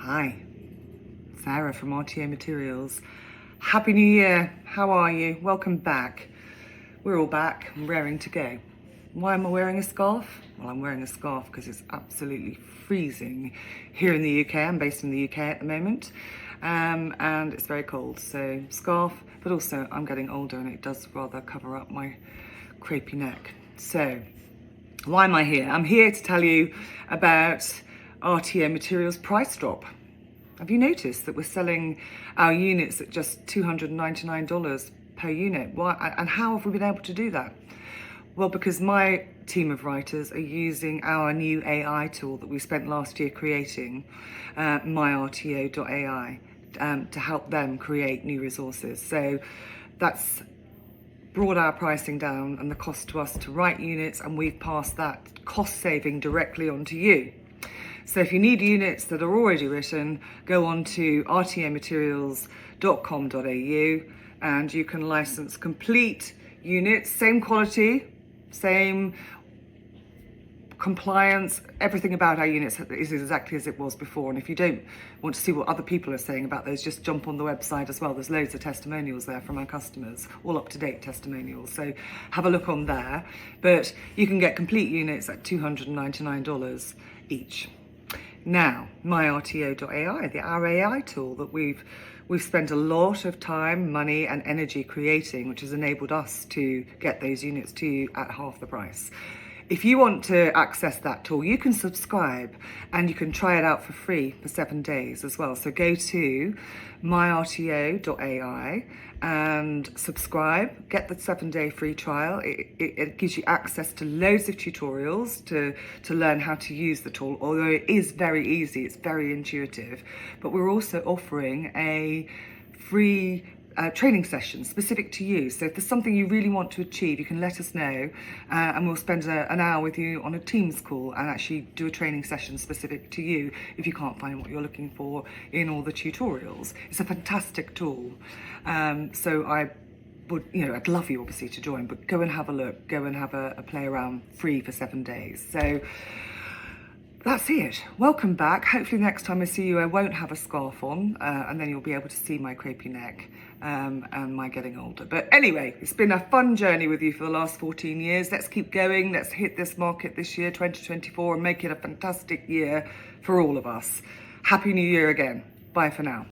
Hi, Sarah from RTO Materials. Happy New Year. How are you? Welcome back. We're all back and raring to go. Why am I wearing a scarf? Well, I'm wearing a scarf because it's absolutely freezing here in the UK. I'm based in the UK at the moment, and it's very cold. So scarf, but also I'm getting older and it does rather cover up my crepey neck. So why am I here? I'm here to tell you about RTO Materials price drop. Have you noticed that we're selling our units at just $299 per unit? Why, and how have we been able to do that? Well, because my team of writers are using our new AI tool that we spent last year creating, MyRTO.AI, to help them create new resources. So that's brought our pricing down and the cost to us to write units, and we've passed that cost saving directly on to you. So if you need units that are already written, go on to rtomaterials.com.au and you can license complete units, same quality, same compliance, everything about our units is exactly as it was before. And if you don't want to see what other people are saying about those, just jump on the website as well. There's loads of testimonials there from our customers, all up-to-date testimonials. So have a look on there. But you can get complete units at $299 each. Now, MyRTO.AI, our AI tool that we've spent a lot of time, money and energy creating, which has enabled us to get those units to you at half the price. If you want to access that tool, you can subscribe and you can try it out for free for 7 days as well. So go to MyRTO.AI and subscribe, get the 7-day free trial. It gives you access to loads of tutorials to learn how to use the tool, although it is very easy, it's very intuitive. But we're also offering a free training session specific to you. So if there's something you really want to achieve, you can let us know and we'll spend an hour with you on a Teams call and actually do a training session specific to you if you can't find what you're looking for in all the tutorials. It's a fantastic tool. So I'd love you obviously to join, but go and have a look, go and have a play around free for 7 days. So that's it. Welcome back. Hopefully next time I see you, I won't have a scarf on, and then you'll be able to see my crepey neck and my getting older. But anyway, it's been a fun journey with you for the last 14 years. Let's keep going. Let's hit this market this year, 2024, and make it a fantastic year for all of us. Happy New Year again. Bye for now.